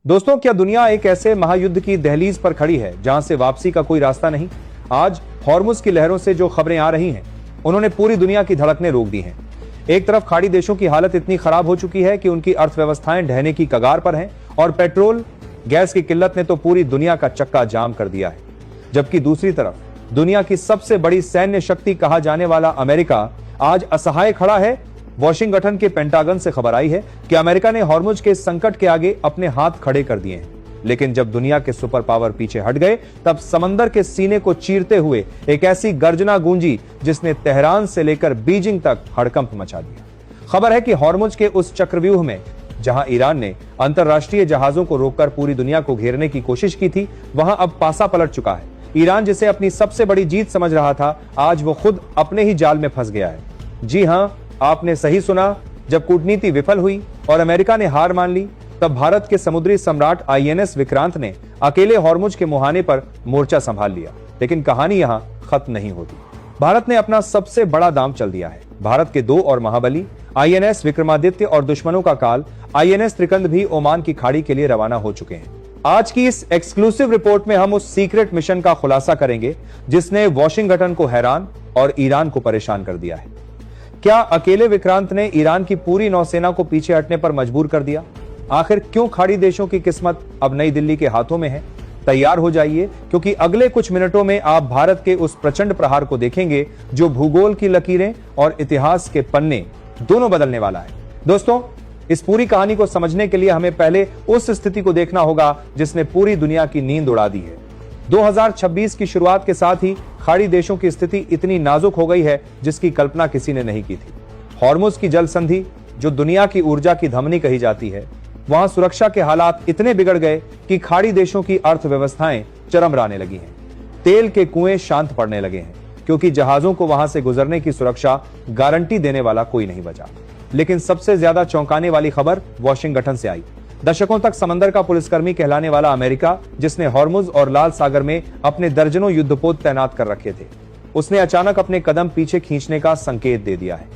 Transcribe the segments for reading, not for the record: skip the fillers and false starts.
दोस्तों, क्या दुनिया एक ऐसे महायुद्ध की दहलीज पर खड़ी है जहां से वापसी का कोई रास्ता नहीं? आज हॉर्मुज की लहरों से जो खबरें आ रही हैं, उन्होंने पूरी दुनिया की धड़कनें रोक दी हैं। एक तरफ खाड़ी देशों की हालत इतनी खराब हो चुकी है कि उनकी अर्थव्यवस्थाएं ढहने की कगार पर हैं और पेट्रोल गैस की किल्लत ने तो पूरी दुनिया का चक्का जाम कर दिया है। जबकि दूसरी तरफ दुनिया की सबसे बड़ी सैन्य शक्ति कहा जाने वाला अमेरिका आज असहाय खड़ा है। वॉशिंगटन के पेंटागन से खबर आई है कि अमेरिका ने हॉर्मुज के संकट के आगे अपने हाथ खड़े कर दिए हैं। लेकिन जब दुनिया के सुपर पावर पीछे हट गए, तब समंदर के सीने को चीरते हुए एक ऐसी गर्जना गूंजी जिसने तेहरान से लेकर बीजिंग तक हड़कंप मचा दिया। खबर है कि हॉर्मुज के उस चक्रव्यूह में जहां ईरान ने अंतरराष्ट्रीय जहाजों को रोककर पूरी दुनिया को घेरने की कोशिश की थी, वहां अब पासा पलट चुका है। ईरान जिसे अपनी सबसे बड़ी जीत समझ रहा था, आज वो खुद अपने ही जाल में फंस गया है। जी हां, आपने सही सुना। जब कूटनीति विफल हुई और अमेरिका ने हार मान ली, तब भारत के समुद्री सम्राट आईएनएस विक्रांत ने अकेले हॉर्मुज के मुहाने पर मोर्चा संभाल लिया। लेकिन कहानी यहां खत्म नहीं होती। भारत ने अपना सबसे बड़ा दांव चल दिया है। भारत के दो और महाबली आईएनएस विक्रमादित्य और दुश्मनों का काल आईएनएस त्रिकंद भी ओमान की खाड़ी के लिए रवाना हो चुके हैं। आज की इस एक्सक्लूसिव रिपोर्ट में हम उस सीक्रेट मिशन का खुलासा करेंगे जिसने वॉशिंगटन को हैरान और ईरान को परेशान कर दिया है। क्या अकेले विक्रांत ने ईरान की पूरी नौसेना को पीछे हटने पर मजबूर कर दिया? आखिर क्यों खाड़ी देशों की किस्मत अब नई दिल्ली के हाथों में है? तैयार हो जाइए, क्योंकि अगले कुछ मिनटों में आप भारत के उस प्रचंड प्रहार को देखेंगे जो भूगोल की लकीरें और इतिहास के पन्ने दोनों बदलने वाला है। दोस्तों, इस पूरी कहानी को समझने के लिए हमें पहले उस स्थिति को देखना होगा जिसने पूरी दुनिया की नींद उड़ा दी है। 2026 की शुरुआत के साथ ही खाड़ी देशों की स्थिति इतनी नाजुक हो गई है जिसकी कल्पना किसी ने नहीं की थी। हॉर्मुज की जल संधि, जो दुनिया की ऊर्जा की धमनी कही जाती है, वहां सुरक्षा के हालात इतने बिगड़ गए कि खाड़ी देशों की अर्थव्यवस्थाएं चरमराने लगी हैं। तेल के कुएं शांत पड़ने लगे हैं, क्योंकि जहाजों को वहां से गुजरने की सुरक्षा गारंटी देने वाला कोई नहीं बचा। लेकिन सबसे ज्यादा चौंकाने वाली खबर वॉशिंगटन से आई। दशकों तक समंदर का पुलिसकर्मी कहलाने वाला अमेरिका, जिसने हॉर्मुज और लाल सागर में अपने दर्जनों युद्धपोत तैनात कर रखे थे, उसने अचानक अपने कदम पीछे खींचने का संकेत दे दिया है।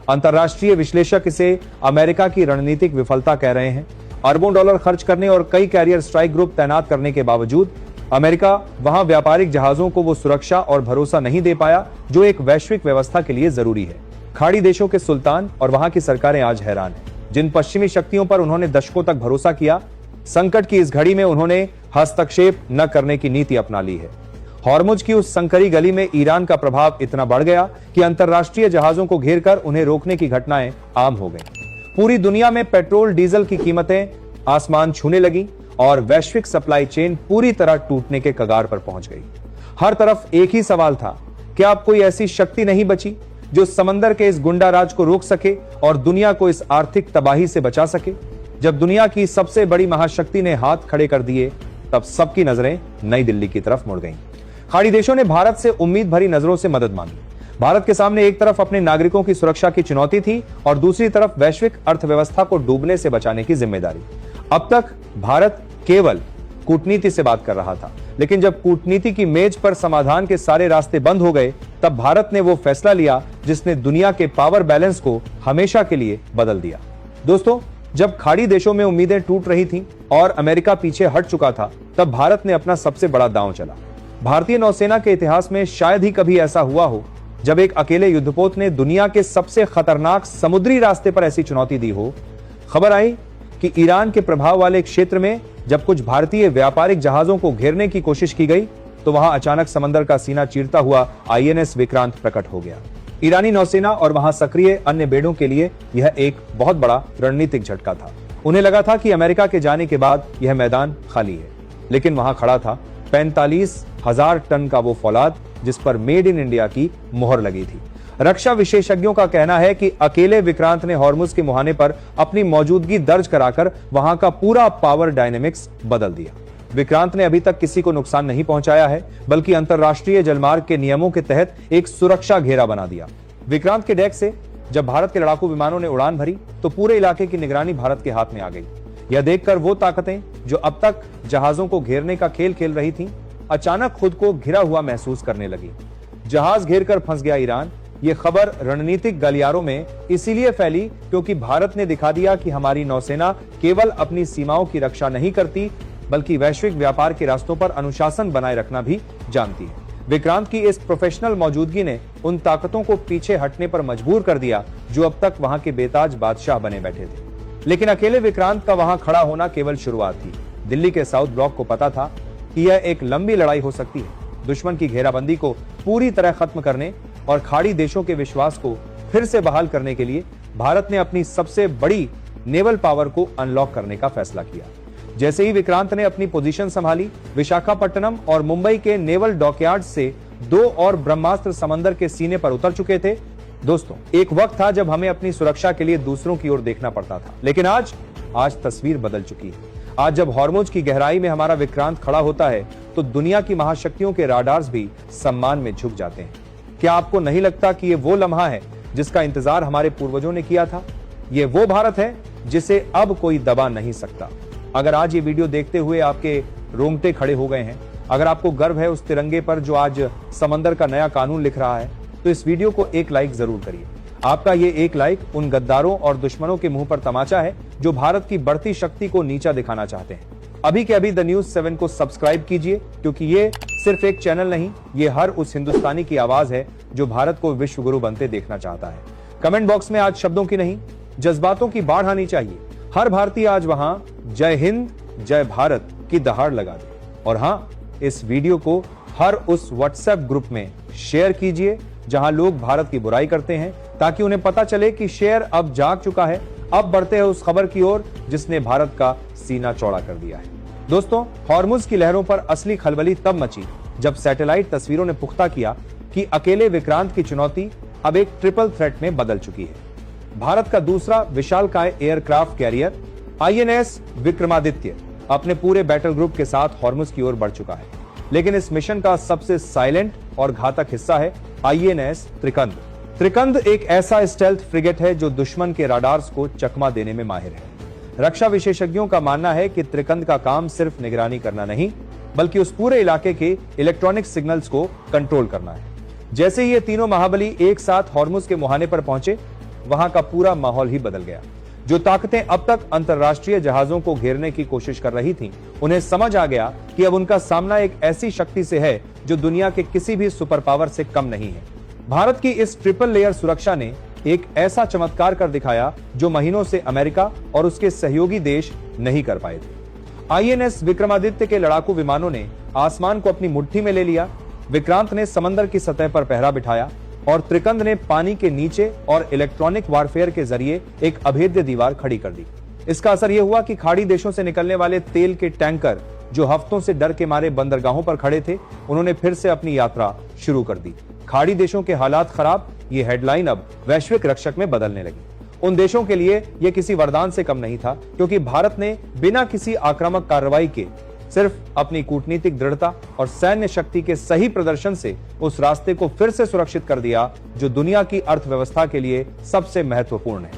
अंतर्राष्ट्रीय विश्लेषक इसे अमेरिका की रणनीतिक विफलता कह रहे हैं। अरबों डॉलर खर्च करने और कई कैरियर स्ट्राइक ग्रुप तैनात करने के बावजूद अमेरिका वहां व्यापारिक जहाजों को वो सुरक्षा और भरोसा नहीं दे पाया जो एक वैश्विक व्यवस्था के लिए जरूरी है। खाड़ी देशों के सुल्तान और वहां की सरकारें आज हैरान हैं। जिन पश्चिमी शक्तियों पर उन्होंने दशकों तक भरोसा किया, संकट की इस घड़ी में उन्होंने हस्तक्षेप न करने की नीति अपना ली है। हॉर्मुज की उस संकरी गली में ईरान का प्रभाव इतना बढ़ गया कि अंतरराष्ट्रीय जहाजों को घेरकर उन्हें रोकने की घटनाएं आम हो गईं। पूरी दुनिया में पेट्रोल डीजल की कीमतें आसमान छूने लगी और वैश्विक सप्लाई चेन पूरी तरह टूटने के कगार पर पहुंच गई। हर तरफ एक ही सवाल था, क्या अब कोई ऐसी शक्ति नहीं बची जो समंदर के इस गुंडा राज को रोक सके और दुनिया को इस आर्थिक तबाही से बचा सके? जब दुनिया की सबसे बड़ी महाशक्ति ने हाथ खड़े कर दिए, तब सबकी नजरें नई दिल्ली की तरफ मुड़ गईं। खाड़ी देशों ने भारत से उम्मीद भरी नजरों से मदद मांगी। भारत के सामने एक तरफ अपने नागरिकों की सुरक्षा की चुनौती थी और दूसरी तरफ वैश्विक अर्थव्यवस्था को डूबने से बचाने की जिम्मेदारी। अब तक भारत केवल कूटनीति से बात कर रहा था, लेकिन जब कूटनीति की मेज पर समाधान के सारे रास्ते बंद हो गए, तब भारत ने वो फैसला लिया जिसने दुनिया के पावर बैलेंस को हमेशा के लिए बदल दिया। दोस्तों, जब खाड़ी देशों में उम्मीदें टूट रही थीं और अमेरिका पीछे हट चुका था, तब भारत ने अपना सबसे बड़ा दांव चला। भारतीय नौसेना के इतिहास में शायद ही कभी ऐसा हुआ हो जब एक अकेले युद्धपोत ने दुनिया के सबसे खतरनाक समुद्री रास्ते पर ऐसी चुनौती दी हो। खबर आई कि ईरान के प्रभाव वाले क्षेत्र में जब कुछ भारतीय व्यापारिक जहाजों को घेरने की कोशिश की गई, तो वहां अचानक समंदर का सीना चीरता हुआ आईएनएस विक्रांत प्रकट हो गया। ईरानी नौसेना और वहां सक्रिय अन्य बेड़ों के लिए यह एक बहुत बड़ा रणनीतिक झटका था। उन्हें लगा था कि अमेरिका के जाने के बाद यह मैदान खाली है, लेकिन वहां खड़ा था 45,000 टन का वो फौलाद जिस पर मेड इन इंडिया की मोहर लगी थी। रक्षा विशेषज्ञों का कहना है कि अकेले विक्रांत ने हॉर्मुज के मुहाने पर अपनी मौजूदगी दर्ज कराकर वहां का पूरा पावर डायनेमिक्स बदल दिया। विक्रांत ने अभी तक किसी को नुकसान नहीं पहुंचाया है, बल्कि अंतरराष्ट्रीय जलमार्ग के नियमों के तहत एक सुरक्षा घेरा बना दिया। विक्रांत के डेक से जब भारत के लड़ाकू विमानों ने उड़ान भरी, तो पूरे इलाके की निगरानी भारत के हाथ में आ गई। यह देखकर वो ताकतें जो अब तक जहाजों को घेरने का खेल खेल रही थीं, अचानक खुद को घिरा हुआ महसूस करने लगी। जहाज घेर कर फंस गया ईरान, ये खबर रणनीतिक गलियारों में इसीलिए फैली क्योंकि भारत ने दिखा दिया कि हमारी नौसेना केवल अपनी सीमाओं की रक्षा नहीं करती बल्कि वैश्विक व्यापार के रास्तों पर अनुशासन बनाए रखना भी जानती है। विक्रांत की इस प्रोफेशनल मौजूदगी ने उन ताकतों को पीछे हटने पर मजबूर कर दिया जो अब तक वहां के बेताज बादशाह बने बैठे थे। लेकिन अकेले विक्रांत का वहां खड़ा होना केवल शुरुआत थी। दिल्ली के साउथ ब्लॉक को पता था कि यह एक लंबी लड़ाई हो सकती है। दुश्मन की घेराबंदी को पूरी तरह खत्म करने और खाड़ी देशों के विश्वास को फिर से बहाल करने के लिए भारत ने अपनी सबसे बड़ी नेवल पावर को अनलॉक करने का फैसला किया। जैसे ही विक्रांत ने अपनी पोजीशन संभाली, विशाखापट्टनम और मुंबई के नेवल डॉकयार्ड से 2 और ब्रह्मास्त्र समंदर के सीने पर उतर चुके थे। दोस्तों, एक वक्त था जब हमें अपनी सुरक्षा के लिए दूसरों की ओर देखना पड़ता था, लेकिन आज तस्वीर बदल चुकी है। आज जब हॉर्मुज की गहराई में हमारा विक्रांत खड़ा होता है तो दुनिया की महाशक्तियों के राडार्स भी सम्मान में झुक जाते हैं। क्या आपको नहीं लगता कि ये वो लम्हा है जिसका इंतजार हमारे पूर्वजों ने किया था? ये वो भारत है जिसे अब कोई दबा नहीं सकता। अगर आज ये वीडियो देखते हुए आपके रोंगटे खड़े हो गए हैं, अगर आपको गर्व है उस तिरंगे पर जो आज समंदर का नया कानून लिख रहा है, तो इस वीडियो को एक लाइक जरूर करिए। आपका ये एक लाइक उन गद्दारों और दुश्मनों के मुंह पर तमाचा है जो भारत की बढ़ती शक्ति को नीचा दिखाना चाहते हैं। अभी के अभी द न्यूज 7 को सब्सक्राइब कीजिए, क्योंकि ये सिर्फ एक चैनल नहीं, ये हर उस हिंदुस्तानी की आवाज है जो भारत को विश्व गुरु बनते देखना चाहता है। कमेंट बॉक्स में आज शब्दों की नहीं, जज्बातों की बाढ़ आनी चाहिए। हर भारतीय आज वहां जय हिंद जय भारत की दहाड़ लगा दे। और हाँ, इस वीडियो को हर उस व्हाट्सएप ग्रुप में शेयर कीजिए जहां लोग भारत की बुराई करते हैं, ताकि उन्हें पता चले कि शेर अब जाग चुका है। अब बढ़ते हैं उस खबर की ओर जिसने भारत का सीना चौड़ा कर दिया है। दोस्तों, हॉर्मुज की लहरों पर असली खलबली तब मची जब सैटेलाइट तस्वीरों ने पुख्ता किया कि अकेले विक्रांत की चुनौती अब एक ट्रिपल थ्रेट में बदल चुकी है। भारत का दूसरा विशालकाय एयरक्राफ्ट कैरियर INS विक्रमादित्य अपने पूरे बैटल ग्रुप के साथ हॉर्मुज की ओर बढ़ चुका है। लेकिन इस मिशन का सबसे साइलेंट और घातक हिस्सा है INS त्रिकंद। त्रिकंद एक ऐसा स्टेल्थ फ्रिगेट है जो दुश्मन के राडार्स को चकमा देने में माहिर है। रक्षा विशेषज्ञों का मानना है कि त्रिकंद का काम सिर्फ निगरानी करना नहीं, बल्कि उस पूरे इलाके के इलेक्ट्रॉनिक सिग्नल्स को कंट्रोल करना है। जैसे ही ये तीनों महाबली एक साथ हॉर्मुज के मुहाने पर पहुंचे, वहां का पूरा माहौल ही बदल गया। जो ताकतें अब तक अंतरराष्ट्रीय जहाजों को घेरने की कोशिश कर रही थीं, उन्हें समझ आ गया कि अब उनका सामना एक ऐसी शक्ति से है जो दुनिया के किसी भी सुपर पावर से कम नहीं है। भारत की इस ट्रिपल लेयर सुरक्षा ने एक ऐसा चमत्कार कर दिखाया जो महीनों से अमेरिका और उसके सहयोगी देश नहीं कर पाए थे। INS विक्रमादित्य के लड़ाकू विमानों ने आसमान को अपनी मुट्ठी में ले लिया। विक्रांत ने समंदर की सतह पर पहरा बिठाया और त्रिकंद ने पानी के नीचे और इलेक्ट्रॉनिक वारफेयर के जरिए एक अभेद्य दीवार खड़ी कर दी। इसका असर यह हुआ कि खाड़ी देशों से निकलने वाले तेल के टैंकर जो हफ्तों से डर के मारे बंदरगाहों पर खड़े थे, उन्होंने फिर से अपनी यात्रा शुरू कर दी। खाड़ी देशों के हालात खराब, ये हेडलाइन अब वैश्विक रक्षक में बदलने लगी। उन देशों के लिए यह किसी वरदान से कम नहीं था, क्योंकि भारत ने बिना किसी आक्रामक कार्रवाई के सिर्फ अपनी कूटनीतिक दृढ़ता और सैन्य शक्ति के सही प्रदर्शन से उस रास्ते को फिर से सुरक्षित कर दिया जो दुनिया की अर्थव्यवस्था के लिए सबसे महत्वपूर्ण है।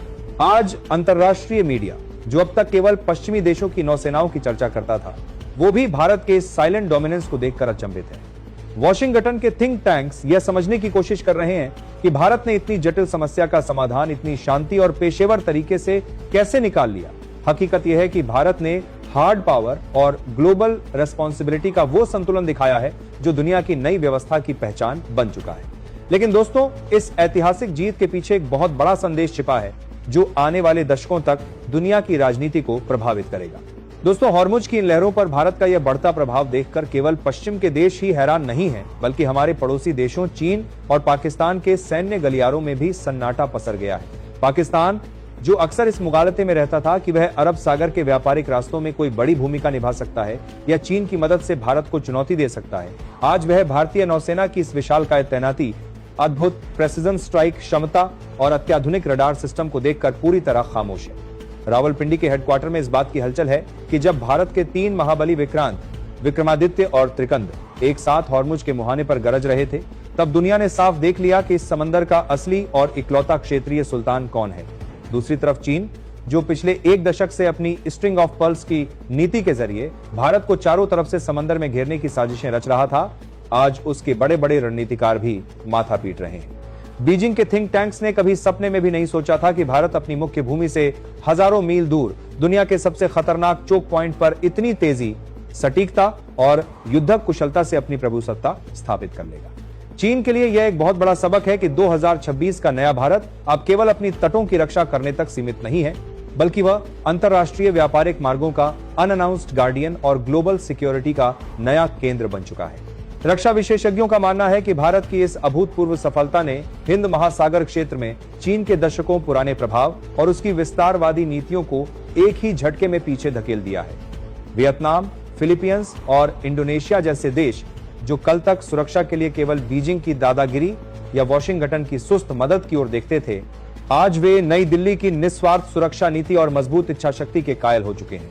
आज अंतरराष्ट्रीय मीडिया, जो अब तक केवल पश्चिमी देशों की नौसेनाओं की चर्चा करता था, वो भी भारत के साइलेंट डोमिनेंस को देखकर अचंभित है। वॉशिंगटन के थिंक टैंक्स यह समझने की कोशिश कर रहे हैं कि भारत ने इतनी जटिल समस्या का समाधान इतनी शांति और पेशेवर तरीके से कैसे निकाल लिया। हकीकत यह है कि भारत ने हार्ड पावर और ग्लोबल रेस्पॉन्सिबिलिटी का वो संतुलन दिखाया है जो दुनिया की नई व्यवस्था की पहचान बन चुका है। लेकिन दोस्तों, इस ऐतिहासिक जीत के पीछे एक बहुत बड़ा संदेश छिपा है जो आने वाले दशकों तक दुनिया की राजनीति को प्रभावित करेगा। दोस्तों, हॉर्मुज की इन लहरों पर भारत का यह बढ़ता प्रभाव देखकर केवल पश्चिम के देश ही हैरान नहीं है, बल्कि हमारे पड़ोसी देशों चीन और पाकिस्तान के सैन्य गलियारों में भी सन्नाटा पसर गया है। पाकिस्तान, जो अक्सर इस मुगालते में रहता था कि वह अरब सागर के व्यापारिक रास्तों में कोई बड़ी भूमिका निभा सकता है या चीन की मदद से भारत को चुनौती दे सकता है, आज वह भारतीय नौसेना की इस विशालकाय तैनाती, अद्भुत प्रेसिजन स्ट्राइक क्षमता और अत्याधुनिक रडार सिस्टम को देखकर पूरी तरह खामोश है। रावलपिंडी के हेडक्वार्टर में इस बात की हलचल है कि जब भारत के 3 महाबली विक्रांत, विक्रमादित्य और त्रिकंद एक साथ हॉर्मुज के मुहाने पर गरज रहे थे, तब दुनिया ने साफ देख लिया कि इस समंदर का असली और इकलौता क्षेत्रीय सुल्तान कौन है। दूसरी तरफ चीन, जो पिछले 1 दशक से अपनी स्ट्रिंग ऑफ पर्ल्स की नीति के जरिए भारत को चारों तरफ से समंदर में घेरने की साजिशें रच रहा था, आज उसके बड़े बड़े रणनीतिकार भी माथा पीट रहे हैं। बीजिंग के थिंक टैंक्स ने कभी सपने में भी नहीं सोचा था कि भारत अपनी मुख्य भूमि से हजारों मील दूर दुनिया के सबसे खतरनाक चोक पॉइंट पर इतनी तेजी, सटीकता और युद्धक कुशलता से अपनी प्रभुसत्ता स्थापित कर लेगा। चीन के लिए यह एक बहुत बड़ा सबक है कि 2026 का नया भारत अब केवल अपनी तटों की रक्षा करने तक सीमित नहीं है, बल्कि वह अंतर्राष्ट्रीय व्यापारिक मार्गों का अनअनाउंस्ड गार्डियन और ग्लोबल सिक्योरिटी का नया केंद्र बन चुका है। रक्षा विशेषज्ञों का मानना है कि भारत की इस अभूतपूर्व सफलता ने हिंद महासागर क्षेत्र में चीन के दशकों पुराने प्रभाव और उसकी विस्तारवादी नीतियों को एक ही झटके में पीछे धकेल दिया है। वियतनाम, फिलीपींस और इंडोनेशिया जैसे देश जो कल तक सुरक्षा के लिए केवल बीजिंग की दादागिरी या वॉशिंगटन की सुस्त मदद की ओर देखते थे, आज वे नई दिल्ली की निस्वार्थ सुरक्षा नीति और मजबूत इच्छाशक्ति के कायल हो चुके हैं।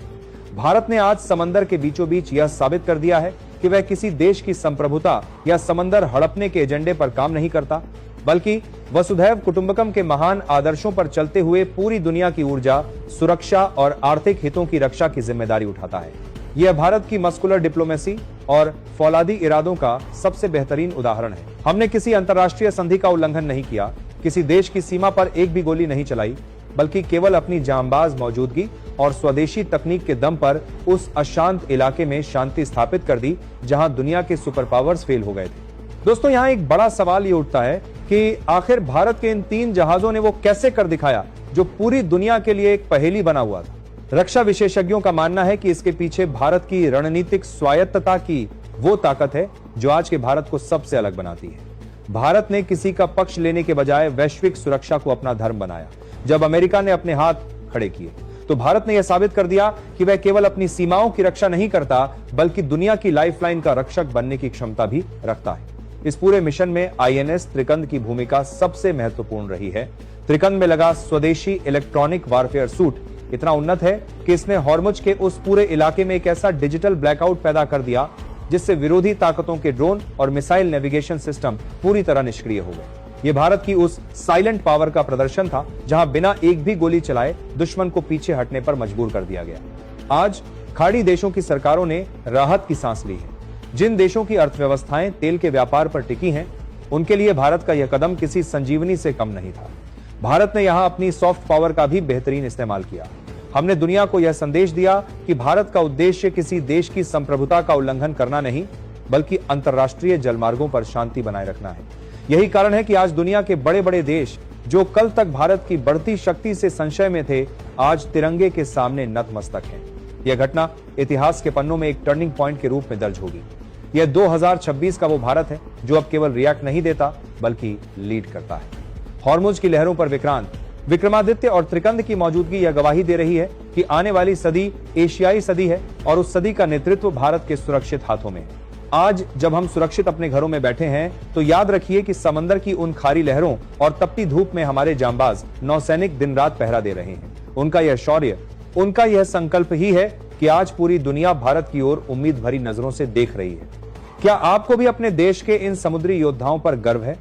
भारत ने आज समंदर के बीचों बीच यह साबित कर दिया है कि वह किसी देश की संप्रभुता या समंदर हड़पने के एजेंडे पर काम नहीं करता, बल्कि वसुधैव कुटुंबकम के महान आदर्शों पर चलते हुए पूरी दुनिया की ऊर्जा, सुरक्षा और आर्थिक हितों की रक्षा की जिम्मेदारी उठाता है। यह भारत की मस्कुलर डिप्लोमेसी और फौलादी इरादों का सबसे बेहतरीन उदाहरण है। हमने किसी अंतर्राष्ट्रीय संधि का उल्लंघन नहीं किया, किसी देश की सीमा पर एक भी गोली नहीं चलाई, बल्कि केवल अपनी जांबाज मौजूदगी और स्वदेशी तकनीक के दम पर उस अशांत इलाके में शांति स्थापित कर दी जहां दुनिया के सुपर पावर्स फेल हो गए थे। दोस्तों, यहाँ एक बड़ा सवाल ये उठता है कि आखिर भारत के इन 3 जहाजों ने वो कैसे कर दिखाया जो पूरी दुनिया के लिए एक पहेली बना हुआ था। रक्षा विशेषज्ञों का मानना है कि इसके पीछे भारत की रणनीतिक स्वायत्तता की वो ताकत है जो आज के भारत को सबसे अलग बनाती है। भारत ने किसी का पक्ष लेने के बजाय वैश्विक सुरक्षा को अपना धर्म बनाया। जब अमेरिका ने अपने हाथ खड़े किए तो भारत ने यह साबित कर दिया कि वह केवल अपनी सीमाओं की रक्षा नहीं करता, बल्कि दुनिया की लाइफलाइन का रक्षक बनने की क्षमता भी रखता है। इस पूरे मिशन में आईएनएस त्रिकंद की भूमिका सबसे महत्वपूर्ण रही है। त्रिकंद में लगा स्वदेशी इलेक्ट्रॉनिक वारफेयर सूट इतना उन्नत है कि इसने हॉर्मुज के उस पूरे इलाके में एक ऐसा डिजिटल ब्लैकआउट पैदा कर दिया जिससे विरोधी ताकतों के ड्रोन और मिसाइल नेविगेशन सिस्टम पूरी तरह निष्क्रिय हो गए। यह भारत की उस साइलेंट पावर का प्रदर्शन था जहां बिना एक भी गोली चलाए दुश्मन को पीछे हटने पर मजबूर कर दिया गया। आज खाड़ी देशों की सरकारों ने राहत की सांस ली है। जिन देशों की अर्थव्यवस्थाएं तेल के व्यापार पर टिकी हैं, उनके लिए भारत का यह कदम किसी संजीवनी से कम नहीं था। भारत ने यहां अपनी सॉफ्ट पावर का भी बेहतरीन इस्तेमाल किया। हमने दुनिया को यह संदेश दिया कि भारत का उद्देश्य किसी देश की संप्रभुता का उल्लंघन करना नहीं, बल्कि अंतर्राष्ट्रीय जलमार्गों पर शांति बनाए रखना है। यही कारण है कि आज दुनिया के बड़े बड़े देश जो कल तक भारत की बढ़ती शक्ति से संशय में थे, आज तिरंगे के सामने नतमस्तक हैं। यह घटना इतिहास के पन्नों में एक टर्निंग पॉइंट के रूप में दर्ज होगी। यह 2026 का वो भारत है जो अब केवल रिएक्ट नहीं देता, बल्कि लीड करता है। हॉर्मुज की लहरों पर विक्रांत, विक्रमादित्य और त्रिकंद की मौजूदगी यह गवाही दे रही है कि आने वाली सदी एशियाई सदी है और उस सदी का नेतृत्व भारत के सुरक्षित हाथों में है। आज जब हम सुरक्षित अपने घरों में बैठे हैं, तो याद रखिए कि समंदर की उन खारी लहरों और तपती धूप में हमारे जांबाज नौसैनिक दिन रात पहरा दे रहे हैं। उनका यह शौर्य, उनका यह संकल्प ही है कि आज पूरी दुनिया भारत की ओर उम्मीद भरी नजरों से देख रही है। क्या आपको भी अपने देश के इन समुद्री योद्धाओं पर गर्व है?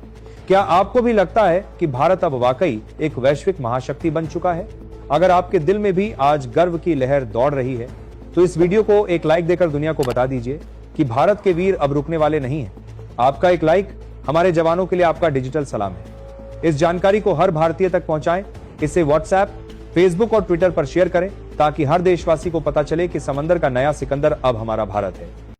क्या आपको भी लगता है कि भारत अब वाकई एक वैश्विक महाशक्ति बन चुका है? अगर आपके दिल में भी आज गर्व की लहर दौड़ रही है, तो इस वीडियो को एक लाइक देकर दुनिया को बता दीजिए कि भारत के वीर अब रुकने वाले नहीं हैं। आपका एक लाइक हमारे जवानों के लिए आपका डिजिटल सलाम है। इस जानकारी को हर भारतीय तक पहुंचाएं। इसे व्हाट्सएप, फेसबुक और ट्विटर पर शेयर करें ताकि हर देशवासी को पता चले कि समंदर का नया सिकंदर अब हमारा भारत है।